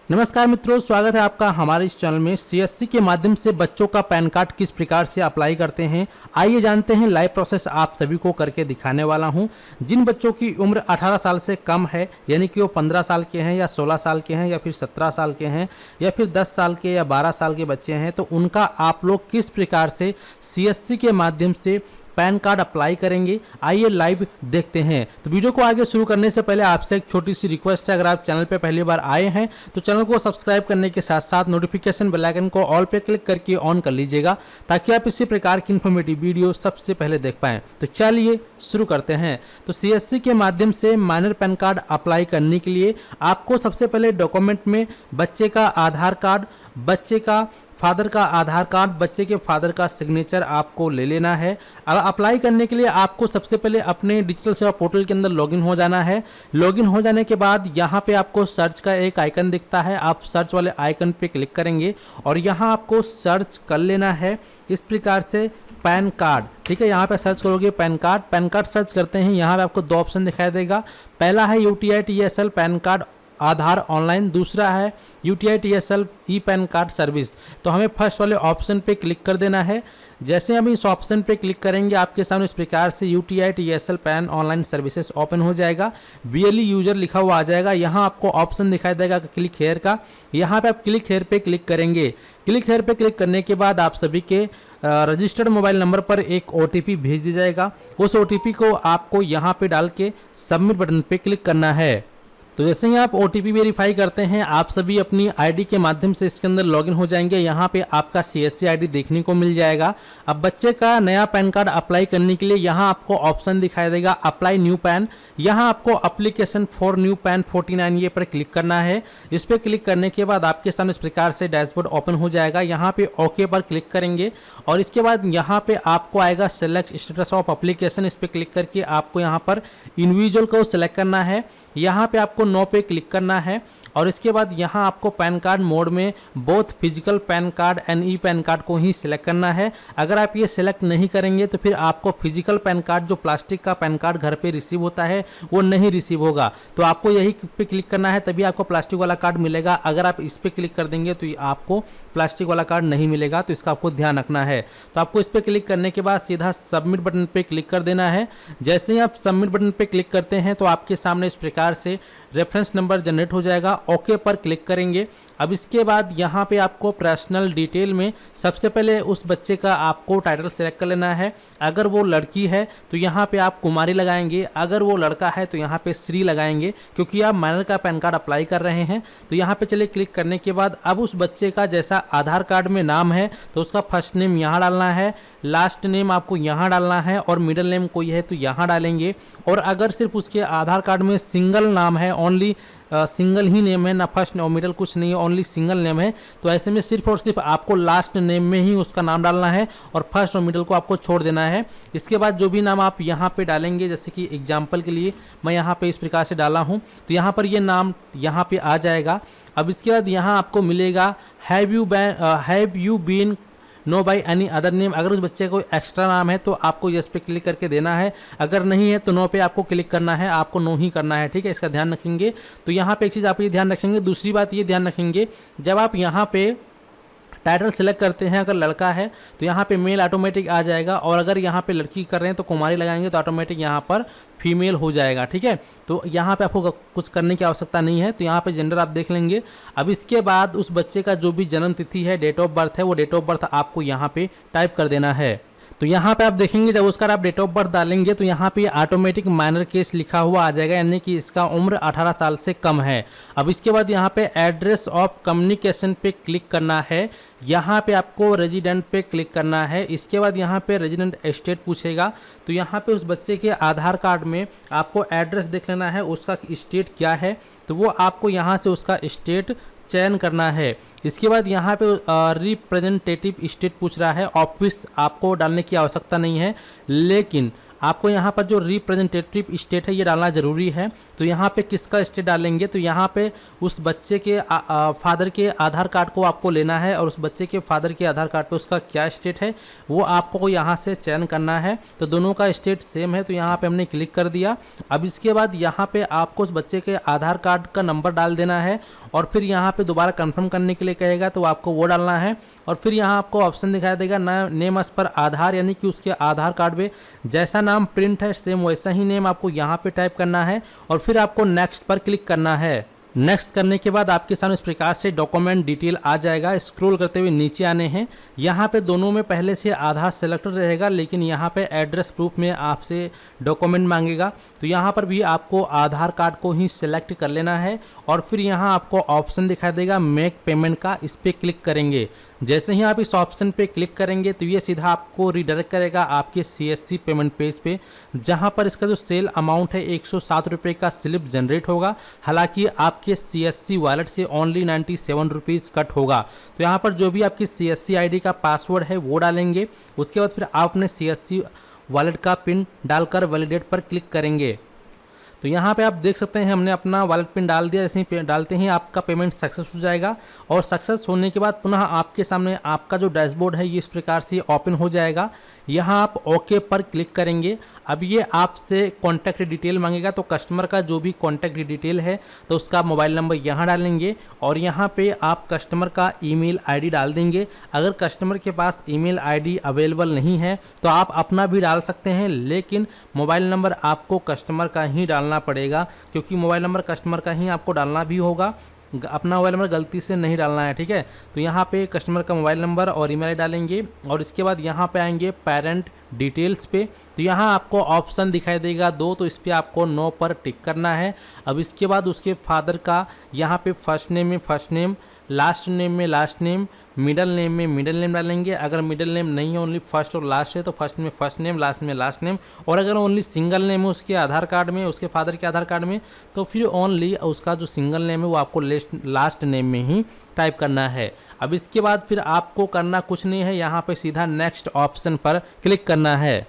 नमस्कार मित्रों, स्वागत है आपका हमारे इस चैनल में। सीएससी के माध्यम से बच्चों का पैन कार्ड किस प्रकार से अप्लाई करते हैं, आइए जानते हैं। लाइव प्रोसेस आप सभी को करके दिखाने वाला हूं। जिन बच्चों की उम्र 18 साल से कम है, यानी कि वो 15 साल के हैं या 16 साल के हैं या फिर 17 साल के हैं या फिर 10 साल के या 12 साल के बच्चे हैं, तो उनका आप लोग किस प्रकार से सीएससी के माध्यम से पैन कार्ड अप्लाई करेंगे, आइए लाइव देखते हैं। तो वीडियो को आगे शुरू करने से पहले आपसे एक छोटी सी रिक्वेस्ट है, अगर आप चैनल पे पहली बार आए हैं तो चैनल को सब्सक्राइब करने के साथ साथ नोटिफिकेशन बेल आइकन को ऑल पे क्लिक करके ऑन कर लीजिएगा, ताकि आप इसी प्रकार की इन्फॉर्मेटिव वीडियो सबसे पहले देख पाएं। तो चलिए शुरू करते हैं। तो सीएससी के माध्यम से माइनर पैन कार्ड अप्लाई करने के लिए आपको सबसे पहले डॉक्यूमेंट में बच्चे का आधार कार्ड, बच्चे का फादर का आधार कार्ड, बच्चे के फादर का सिग्नेचर आपको ले लेना है। अब अप्लाई करने के लिए आपको सबसे पहले अपने डिजिटल सेवा पोर्टल के अंदर लॉगिन हो जाना है। लॉगिन हो जाने के बाद यहाँ पे आपको सर्च का एक आइकन दिखता है, आप सर्च वाले आइकन पे क्लिक करेंगे और यहाँ आपको सर्च कर लेना है इस प्रकार से पैन कार्ड। ठीक है, यहाँ पे सर्च करोगे pan card. Pan card search करते हैं, यहाँ पे आपको दो ऑप्शन दिखाई देगा। पहला है UTI TSL पैन कार्ड आधार ऑनलाइन, दूसरा है UTI TSL e PAN card service. तो हमें फर्स्ट वाले ऑप्शन पे क्लिक कर देना है। जैसे हम इस ऑप्शन पे क्लिक करेंगे, आपके सामने इस प्रकार से UTI TSL pan online services open हो जाएगा। BLE यूजर लिखा हुआ आ जाएगा। यहाँ आपको ऑप्शन दिखाई देगा क्लिक हेयर का, यहाँ पे आप क्लिक हेयर पे क्लिक करेंगे। क्लिक हेयर पे क्लिक करने के बाद आप सभी के रजिस्टर्ड मोबाइल नंबर पर एक OTP भेज दी जाएगा। उस OTP को आपको यहाँ पे डाल के सबमिट बटन पे क्लिक करना है। तो जैसे ही आप OTP वेरीफाई करते हैं, आप सभी अपनी आईडी के माध्यम से इसके अंदर लॉगिन हो जाएंगे। यहाँ पे आपका CSC आईडी देखने को मिल जाएगा। अब बच्चे का नया पैन कार्ड अप्लाई करने के लिए यहाँ आपको ऑप्शन दिखाई देगा अप्लाई न्यू पैन। यहाँ आपको एप्लीकेशन फॉर न्यू पैन 49 ये पर क्लिक करना है। इस पर क्लिक करने के बाद आपके सामने इस प्रकार से डैशबोर्ड ओपन हो जाएगा। यहाँ पे ओके पर क्लिक करेंगे और इसके बाद यहाँ पे आपको आएगा सेलेक्ट स्टेटस ऑफ एप्लीकेशन। इस पर क्लिक करके आपको यहाँ पर इंडिविजुअल को सिलेक्ट करना है। यहाँ पे आपको नो पे क्लिक करना है और इसके बाद यहाँ आपको पैन कार्ड मोड में both physical pan card and e PAN card को ही सिलेक्ट करना है। अगर आप ये सिलेक्ट नहीं करेंगे तो फिर आपको फिजिकल पैन कार्ड, जो प्लास्टिक का पैन कार्ड घर पे रिसीव होता है, वो नहीं रिसीव होगा। तो आपको यही पे क्लिक करना है, तभी आपको प्लास्टिक वाला कार्ड मिलेगा। अगर आप इस पर क्लिक कर देंगे तो आपको प्लास्टिक वाला कार्ड नहीं मिलेगा, तो इसका आपको ध्यान रखना है। तो आपको इस पर क्लिक करने के बाद सीधा सबमिट बटन पे क्लिक कर देना है। जैसे ही आप सबमिट बटन पे क्लिक करते हैं तो आपके सामने इस प्रकार से रेफरेंस नंबर जनरेट हो जाएगा। ओके पर क्लिक करेंगे। अब इसके बाद यहाँ पे आपको पर्सनल डिटेल में सबसे पहले उस बच्चे का आपको टाइटल सेलेक्ट कर लेना है। अगर वो लड़की है तो यहाँ पे आप कुमारी लगाएंगे, अगर वो लड़का है तो यहाँ पे श्री लगाएंगे, क्योंकि आप माइनर का पैन कार्ड अप्लाई कर रहे हैं। तो यहाँ पे चलिए क्लिक करने के बाद अब उस बच्चे का जैसा आधार कार्ड में नाम है तो उसका फर्स्ट नेम यहाँ डालना है, लास्ट नेम आपको यहाँ डालना है और मिडिल नेम कोई है तो यहाँ डालेंगे। और अगर सिर्फ उसके आधार कार्ड में सिंगल नाम है, ओनली सिंगल ही नेम है, ना फर्स्ट और मिडिल कुछ नहीं है, ओनली सिंगल नेम है, तो ऐसे में सिर्फ और सिर्फ आपको लास्ट नेम में ही उसका नाम डालना है और फर्स्ट और मिडिल को आपको छोड़ देना है। इसके बाद जो भी नाम आप यहाँ पे डालेंगे, जैसे कि एग्जांपल के लिए मैं यहाँ पे इस प्रकार से डाला हूँ, तो यहाँ पर ये नाम यहाँ पे आ जाएगा। अब इसके बाद यहाँ आपको मिलेगा have you been know by any other name. अगर उस बच्चे को एक्स्ट्रा नाम है तो आपको यस पे क्लिक करके देना है, अगर नहीं है तो नो पे आपको क्लिक करना है, आपको नो ही करना है। ठीक है, इसका ध्यान रखेंगे। तो यहाँ पे एक चीज़ आप ये ध्यान रखेंगे, दूसरी बात ये ध्यान रखेंगे, जब आप यहाँ पे टाइटल सेलेक्ट करते हैं, अगर लड़का है तो यहाँ पे मेल ऑटोमेटिक आ जाएगा, और अगर यहाँ पे लड़की कर रहे हैं तो कुमारी लगाएंगे तो ऑटोमेटिक यहाँ पर फीमेल हो जाएगा। ठीक है, तो यहाँ पे आपको कुछ करने की आवश्यकता नहीं है। तो यहाँ पे जेंडर आप देख लेंगे। अब इसके बाद उस बच्चे का जो भी जन्म तिथि है, डेट ऑफ बर्थ है, वो डेट ऑफ बर्थ आपको यहाँ पे टाइप कर देना है। तो यहाँ पे आप देखेंगे जब उसका आप डेट ऑफ बर्थ डालेंगे तो यहाँ पे ऑटोमेटिक माइनर केस लिखा हुआ आ जाएगा, यानी कि इसका उम्र 18 साल से कम है। अब इसके बाद यहाँ पे एड्रेस ऑफ कम्युनिकेशन पे क्लिक करना है। यहाँ पे आपको रेजिडेंट पे क्लिक करना है। इसके बाद यहाँ पे रेजिडेंट स्टेट पूछेगा, तो यहाँ पे उस बच्चे के आधार कार्ड में आपको एड्रेस देख लेना है, उसका स्टेट क्या है, तो वो आपको यहाँ से उसका स्टेट चयन करना है। इसके बाद यहाँ पे रिप्रेजेंटेटिव स्टेट पूछ रहा है, ऑफिस आपको डालने की आवश्यकता नहीं है, लेकिन आपको यहाँ पर जो रिप्रेजेंटेटिव स्टेट है ये डालना ज़रूरी है। तो यहाँ पे किसका स्टेट डालेंगे, तो यहाँ पे उस बच्चे के फादर के आधार कार्ड को आपको लेना है और उस बच्चे के फादर के आधार कार्ड पे उसका क्या स्टेट है वो आपको यहाँ से चयन करना है। तो दोनों का स्टेट सेम है, तो यहाँ पे हमने क्लिक कर दिया। अब इसके बाद यहाँ पे आपको उस बच्चे के आधार कार्ड का नंबर डाल देना है और फिर यहाँ पे दोबारा कंफर्म करने के लिए कहेगा तो आपको वो डालना है। और फिर यहाँ आपको ऑप्शन दिखाई देगा नेम एज पर आधार, यानी कि उसके आधार कार्ड में जैसा नाम प्रिंट है सेम वैसा ही नेम आपको यहाँ पे टाइप करना है और फिर आपको नेक्स्ट पर क्लिक करना है। नेक्स्ट करने के बाद आपके सामने इस प्रकार से डॉक्यूमेंट डिटेल आ जाएगा। स्क्रॉल करते हुए नीचे आने हैं, यहाँ पे दोनों में पहले से आधार सेलेक्टेड रहेगा, लेकिन यहाँ पे एड्रेस प्रूफ में आपसे डॉक्यूमेंट मांगेगा, तो यहाँ पर भी आपको आधार कार्ड को ही सिलेक्ट कर लेना है। और फिर यहाँ आपको ऑप्शन दिखाई देगा मेक पेमेंट का, इस पर क्लिक करेंगे। जैसे ही आप इस ऑप्शन पे क्लिक करेंगे तो ये सीधा आपको रिडायरेक्ट करेगा आपके CSC पेमेंट पेज पे, जहां पर इसका जो सेल अमाउंट है 107 रुपये का स्लिप जनरेट होगा। हालांकि आपके CSC वॉलेट से ओनली 97 रुपीज़ कट होगा। तो यहाँ पर जो भी आपकी CSC ID का पासवर्ड है वो डालेंगे। उसके बाद फिर आप अपने CSC वॉलेट का पिन डालकर वैलिडेट पर क्लिक करेंगे। तो यहाँ पे आप देख सकते हैं हमने अपना वॉलेट पिन डाल दिया। जैसे ही डालते ही आपका पेमेंट सक्सेस हो जाएगा और सक्सेस होने के बाद पुनः आपके सामने आपका जो डैशबोर्ड है ये इस प्रकार से ओपन हो जाएगा। यहाँ आप ओके पर क्लिक करेंगे। अब ये आपसे कॉन्टैक्ट डिटेल मांगेगा, तो कस्टमर का जो भी कॉन्टैक्ट डिटेल है तो उसका मोबाइल नंबर यहाँ डालेंगे और यहाँ पे आप कस्टमर का ईमेल आईडी डाल देंगे। अगर कस्टमर के पास ईमेल आईडी अवेलेबल नहीं है तो आप अपना भी डाल सकते हैं, लेकिन मोबाइल नंबर आपको कस्टमर का ही डालना पड़ेगा, क्योंकि मोबाइल नंबर कस्टमर का ही आपको डालना भी होगा, अपना मोबाइल नंबर गलती से नहीं डालना है, ठीक है। तो यहाँ पे कस्टमर का मोबाइल नंबर और ईमेल डालेंगे और इसके बाद यहाँ पे आएंगे पेरेंट डिटेल्स पे। तो यहाँ आपको ऑप्शन दिखाई देगा दो, तो इस पर आपको नो पर टिक करना है। अब इसके बाद उसके फादर का यहाँ पे फर्स्ट नेम में फर्स्ट नेम, लास्ट नेम में लास्ट नेम, मिडल नेम में मिडल नेम डालेंगे। अगर मिडल नेम नहीं है, ओनली फर्स्ट और लास्ट है, तो फर्स्ट में फर्स्ट नेम, लास्ट में लास्ट नेम। और अगर ओनली सिंगल नेम है उसके आधार कार्ड में, उसके फादर के आधार कार्ड में, तो फिर ओनली उसका जो सिंगल नेम है वो आपको लास्ट नेम में ही टाइप करना है। अब इसके बाद फिर आपको करना कुछ नहीं है, यहाँ पे सीधा नेक्स्ट ऑप्शन पर क्लिक करना है।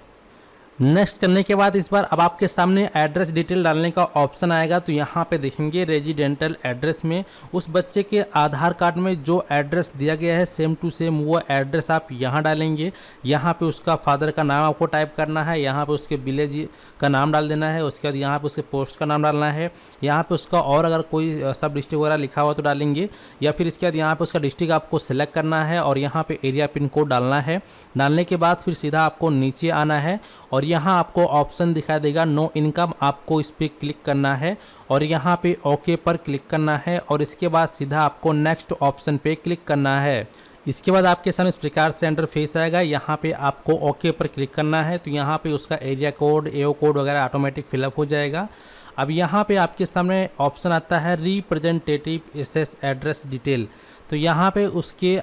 नेक्स्ट करने के बाद इस बार अब आपके सामने एड्रेस डिटेल डालने का ऑप्शन आएगा। तो यहाँ पे देखेंगे रेजिडेंटल एड्रेस में उस बच्चे के आधार कार्ड में जो एड्रेस दिया गया है सेम टू सेम वो एड्रेस आप यहाँ डालेंगे। यहाँ पे उसका फादर का नाम आपको टाइप करना है, यहाँ पे उसके विलेज का नाम डाल देना है, उसके बाद यहाँ पे उसके पोस्ट का नाम डालना है, यहाँ पे उसका और अगर कोई सब डिस्ट्रिक्ट वगैरह लिखा हुआ तो डालेंगे, या फिर इसके बाद यहाँ पे उसका डिस्ट्रिक्ट आपको सेलेक्ट करना है और यहाँ पे एरिया पिन कोड डालना है। डालने के बाद फिर सीधा आपको नीचे आना है और यहाँ आपको ऑप्शन दिखाई देगा नो इनकम, आपको इस पर क्लिक करना है और यहाँ पे ओके पर क्लिक करना है और इसके बाद सीधा आपको नेक्स्ट ऑप्शन पे क्लिक करना है। इसके बाद आपके सामने इस प्रकार से इंटरफेस आएगा, यहाँ पे आपको ओके पर क्लिक करना है। तो यहाँ पे उसका एरिया कोड एओ कोड वगैरह ऑटोमेटिक फिलअप हो जाएगा। अब यहाँ पे आपके सामने ऑप्शन आता है रिप्रेजेंटेटिव एसेस एड्रेस डिटेल। तो यहाँ पे उसके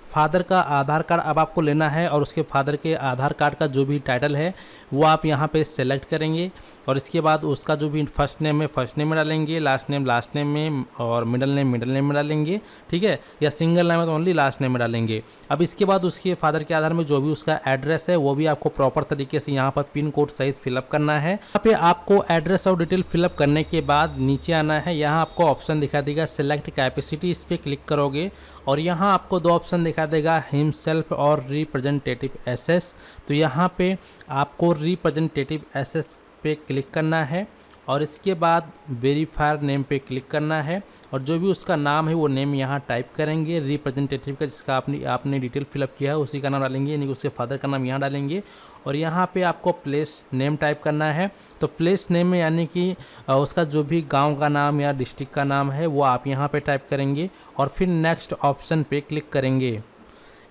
फादर का आधार कार्ड अब आपको लेना है और उसके फादर के आधार कार्ड का जो भी टाइटल है वो आप यहाँ पे सेलेक्ट करेंगे और इसके बाद उसका जो भी फर्स्ट नेम है फर्स्ट नेम में डालेंगे, लास्ट नेम में और मिडिल नेम में डालेंगे, ठीक है। या सिंगल नेम है तो ओनली लास्ट नेम में डालेंगे। अब इसके बाद उसके फादर के आधार में जो भी उसका एड्रेस है वो भी आपको प्रॉपर तरीके से यहाँ पर पिन कोड सहित फिलअप करना है। यहाँ पे आपको एड्रेस और डिटेल फिलअप करने के बाद नीचे आना है, यहाँ आपको ऑप्शन दिखा देगा सिलेक्ट कैपेसिटी, इस पर क्लिक करोगे और यहाँ आपको दो ऑप्शन दिखा देगा हिमसेल्फ और रिप्रेजेंटेटिव एसेस। तो यहाँ पे आपको रिप्रेजेंटेटिव एसेस पे क्लिक करना है और इसके बाद वेरीफायर नेम पे क्लिक करना है और जो भी उसका नाम है वो नेम यहाँ टाइप करेंगे रिप्रेजेंटेटिव का, जिसका आपने डिटेल फिलअप किया है उसी का नाम डालेंगे, यानी कि उसके फादर का नाम यहाँ डालेंगे और यहाँ पे आपको प्लेस नेम टाइप करना है। तो प्लेस नेम में यानी कि उसका जो भी गांव का नाम या डिस्ट्रिक्ट का नाम है वो आप यहाँ पे टाइप करेंगे और फिर नेक्स्ट ऑप्शन पे क्लिक करेंगे।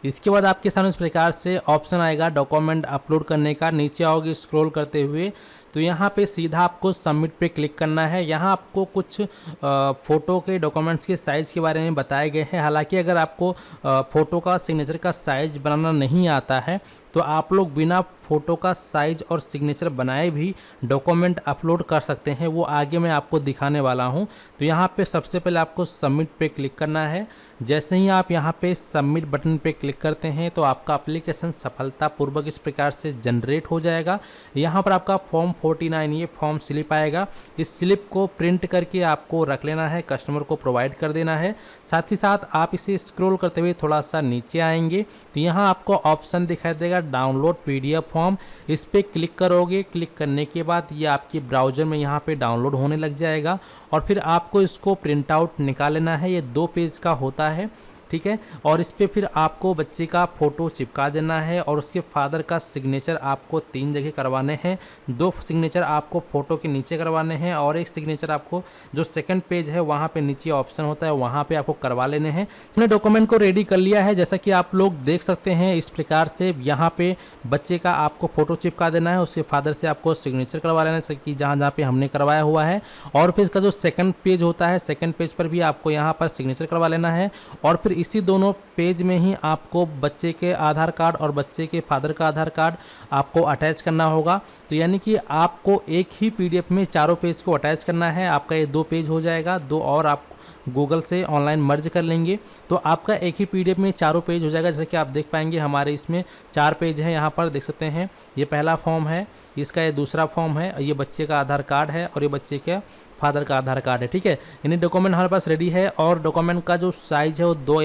इसके बाद आपके सामने इस प्रकार से ऑप्शन आएगा डॉक्यूमेंट अपलोड करने का। नीचे आओगे स्क्रॉल करते हुए तो यहाँ पे सीधा आपको सबमिट पे क्लिक करना है। यहाँ आपको कुछ फ़ोटो के डॉक्यूमेंट्स के साइज़ के बारे में बताए गए हैं। हालांकि अगर आपको फ़ोटो का सिग्नेचर का साइज़ बनाना नहीं आता है तो आप लोग बिना फ़ोटो का साइज़ और सिग्नेचर बनाए भी डॉक्यूमेंट अपलोड कर सकते हैं, वो आगे मैं आपको दिखाने वाला हूँ। तो यहाँ पे सबसे पहले आपको सबमिट पे क्लिक करना है। जैसे ही आप यहाँ पे सबमिट बटन पे क्लिक करते हैं तो आपका एप्लीकेशन सफलतापूर्वक इस प्रकार से जनरेट हो जाएगा। यहाँ पर आपका फॉर्म 49 ये फॉर्म स्लिप आएगा। इस स्लिप को प्रिंट करके आपको रख लेना है, कस्टमर को प्रोवाइड कर देना है। साथ ही साथ आप इसे स्क्रॉल करते हुए थोड़ा सा नीचे आएंगे तो यहाँ आपको ऑप्शन दिखाई देगा डाउनलोड पीडीएफ फॉर्म, इस पर क्लिक करोगे। क्लिक करने के बाद ये आपके ब्राउज़र में यहाँ पे डाउनलोड होने लग जाएगा और फिर आपको इसको प्रिंट आउट निकाल लेना है। ये 2 पेज का होता है, ठीक है। और इस पे फिर आपको बच्चे का फ़ोटो चिपका देना है और उसके फादर का सिग्नेचर आपको 3 जगह करवाने हैं। 2 सिग्नेचर आपको फ़ोटो के नीचे करवाने हैं और 1 सिग्नेचर आपको जो सेकंड पेज है वहाँ पे नीचे ऑप्शन होता है वहाँ पे आपको करवा लेने हैं। हमने डॉक्यूमेंट को रेडी कर लिया है, जैसा कि आप लोग देख सकते हैं। इस प्रकार से यहाँ पे बच्चे का आपको फ़ोटो चिपका देना है, उसके फादर से आपको सिग्नेचर करवा लेना है कि जहाँ पे हमने करवाया हुआ है। और फिर इसका जो सेकंड पेज होता है, सेकंड पेज पर भी आपको यहाँ पर सिग्नेचर करवा लेना है। और फिर इसी दोनों पेज में ही आपको बच्चे के आधार कार्ड और बच्चे के फादर का आधार कार्ड आपको अटैच करना होगा। तो यानी कि आपको एक ही पीडीएफ में चारों पेज को अटैच करना है। आपका ये 2 पेज हो जाएगा, 2 और आप गूगल से ऑनलाइन मर्ज कर लेंगे तो आपका एक ही पीडीएफ में चारों पेज हो जाएगा। जैसे कि आप देख पाएंगे हमारे इसमें 4 पेज हैं, यहाँ पर देख सकते हैं। ये पहला फॉर्म है, इसका ये दूसरा फॉर्म है, ये बच्चे का आधार कार्ड है और ये बच्चे के फादर का आधार कार्ड है, ठीक है। यानी डॉक्यूमेंट हमारे पास रेडी है और डॉक्यूमेंट का जो साइज है वो 2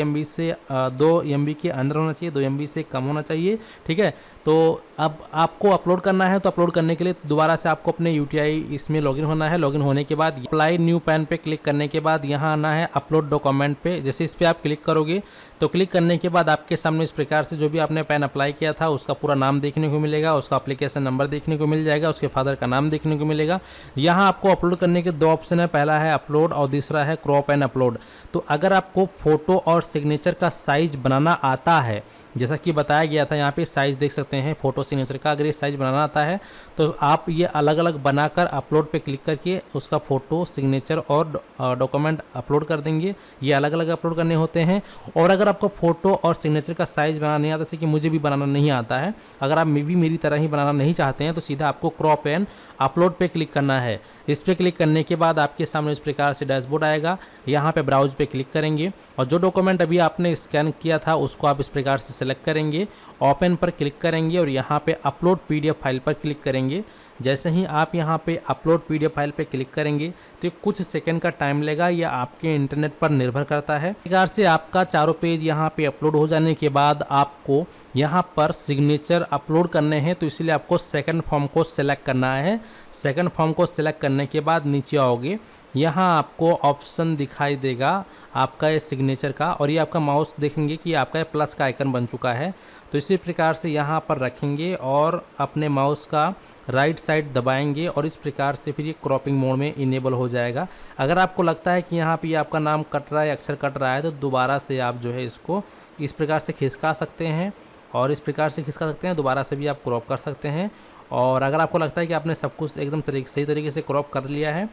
MB के अंदर होना चाहिए, 2 MB से कम होना चाहिए, ठीक है। तो अब आपको अपलोड करना है, तो अपलोड करने के लिए दोबारा से आपको अपने UTI इसमें लॉगिन होना है। लॉगिन होने के बाद अप्लाई न्यू पैन पे क्लिक करने के बाद यहाँ आना है अपलोड डॉक्यूमेंट पे। जैसे इस पर आप क्लिक करोगे तो क्लिक करने के बाद आपके सामने इस प्रकार से जो भी आपने पैन अप्लाई किया था उसका पूरा नाम देखने को मिलेगा, उसका एप्लीकेशन नंबर देखने को मिल जाएगा, उसके फादर का नाम देखने को मिलेगा। यहाँ आपको अपलोड करने के 2 ऑप्शन है, पहला है अपलोड और दूसरा है क्रॉप एंड अपलोड। तो अगर आपको फ़ोटो और सिग्नेचर का साइज बनाना आता है, जैसा कि बताया गया था, यहाँ पे साइज़ देख सकते हैं फ़ोटो सिग्नेचर का, अगर ये साइज़ बनाना आता है तो आप ये अलग अलग बनाकर अपलोड पे क्लिक करके उसका फ़ोटो सिग्नेचर और डॉक्यूमेंट अपलोड कर देंगे। ये अलग अलग अपलोड करने होते हैं। और अगर आपको फ़ोटो और सिग्नेचर का साइज़ बनाना नहीं आता, जैसे कि मुझे भी बनाना नहीं आता है, अगर आप भी मेरी तरह ही बनाना नहीं चाहते हैं तो सीधा आपको क्रॉप एंड अपलोड पे क्लिक करना है। इस पर क्लिक करने के बाद आपके सामने इस प्रकार से डैशबोर्ड आएगा। यहाँ पे ब्राउज पे क्लिक करेंगे और जो डॉक्यूमेंट अभी आपने स्कैन किया था उसको आप इस प्रकार से सेलेक्ट करेंगे, ओपन पर क्लिक करेंगे और यहाँ पे अपलोड पीडीएफ फाइल पर क्लिक करेंगे। जैसे ही आप यहाँ पे अपलोड पीडीएफ फाइल पे क्लिक करेंगे तो कुछ सेकंड का टाइम लेगा, या आपके इंटरनेट पर निर्भर करता है। इस प्रकार से आपका चारों पेज यहाँ पे अपलोड हो जाने के बाद आपको यहाँ पर सिग्नेचर अपलोड करने हैं, तो इसलिए आपको सेकंड फॉर्म को सिलेक्ट करना है। सेकंड फॉर्म को सिलेक्ट करने के बाद नीचे आओगे, यहाँ आपको ऑप्शन दिखाई देगा आपका ये सिग्नेचर का, और ये आपका माउस देखेंगे कि आपका ये प्लस का आइकन बन चुका है। तो इसी प्रकार से यहाँ पर रखेंगे और अपने माउस का राइट साइड दबाएंगे और इस प्रकार से फिर ये क्रॉपिंग मोड में इनेबल हो जाएगा। अगर आपको लगता है कि यहाँ पे आपका नाम कट रहा है, अक्षर कट रहा है, तो दोबारा से आप जो है इसको इस प्रकार से खिसका सकते हैं और इस प्रकार से खिसका सकते हैं। दोबारा से भी आप क्रॉप कर सकते हैं। और अगर आपको लगता है कि आपने सब कुछ एकदम सही तरीके से क्रॉप कर लिया है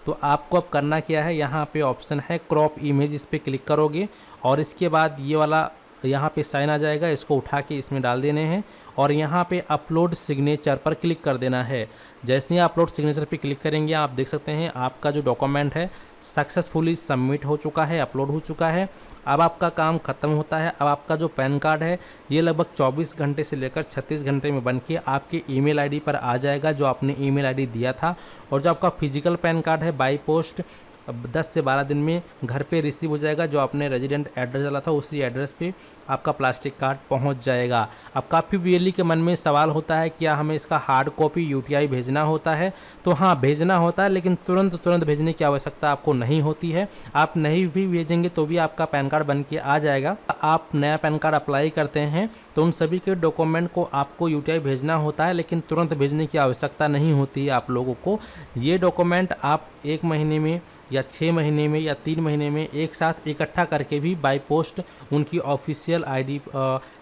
तो आपको अब करना क्या है, यहाँ पे ऑप्शन है क्रॉप इमेज, इस पर क्लिक करोगे और इसके बाद ये वाला यहाँ पे साइन आ जाएगा, इसको उठा के इसमें डाल देने हैं और यहाँ पे अपलोड सिग्नेचर पर क्लिक कर देना है। जैसे ही अपलोड सिग्नेचर पे क्लिक करेंगे आप देख सकते हैं आपका जो डॉक्यूमेंट है सक्सेसफुली सबमिट हो चुका है, अपलोड हो चुका है। अब आपका काम खत्म होता है। अब आपका जो पैन कार्ड है ये लगभग 24 घंटे से लेकर 36 घंटे में बनके आपके ईमेल आईडी पर आ जाएगा, जो आपने ईमेल आईडी दिया था। और जो आपका फिजिकल पैन कार्ड है बाई पोस्ट 10 से 12 दिन में घर पे रिसीव हो जाएगा। जो आपने रेजिडेंट एड्रेस डाला था उसी एड्रेस पे आपका प्लास्टिक कार्ड पहुंच जाएगा। अब काफ़ी वीरली के मन में सवाल होता है क्या हमें इसका हार्ड कॉपी UTI भेजना होता है? तो हाँ, भेजना होता है, लेकिन तुरंत भेजने की आवश्यकता आपको नहीं होती है। आप नहीं भी भेजेंगे तो भी आपका पैन कार्ड बन के आ जाएगा। आप नया पैन कार्ड अप्लाई करते हैं तो उन सभी के डॉक्यूमेंट को आपको UTI भेजना होता है, लेकिन तुरंत भेजने की आवश्यकता नहीं होती है आप लोगों को। ये डॉक्यूमेंट आप 1 महीने में या 6 महीने में या 3 महीने में एक साथ इकट्ठा करके भी बाई पोस्ट उनकी ऑफिशियल आईडी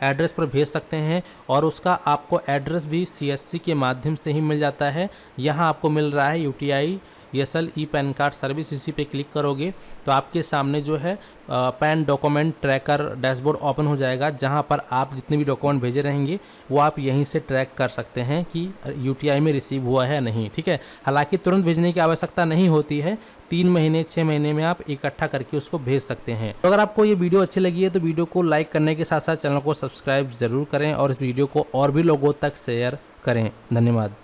एड्रेस पर भेज सकते हैं। और उसका आपको एड्रेस भी CSC के माध्यम से ही मिल जाता है। यहाँ आपको मिल रहा है UTI ESL e PAN card service. इसी पे क्लिक करोगे तो आपके सामने जो है pan document tracker dashboard open हो जाएगा, जहां पर आप जितने भी डॉक्यूमेंट भेजे रहेंगे वो आप यहीं से ट्रैक कर सकते हैं कि UTI में रिसीव हुआ है नहीं, ठीक है। हालांकि तुरंत भेजने की आवश्यकता नहीं होती है, 3 महीने 6 महीने में आप इकट्ठा करके उसको भेज सकते हैं। तो अगर आपको ये वीडियो अच्छी लगी है तो वीडियो को लाइक करने के साथ साथ चैनल को सब्सक्राइब ज़रूर करें और इस वीडियो को और भी लोगों तक शेयर करें। धन्यवाद।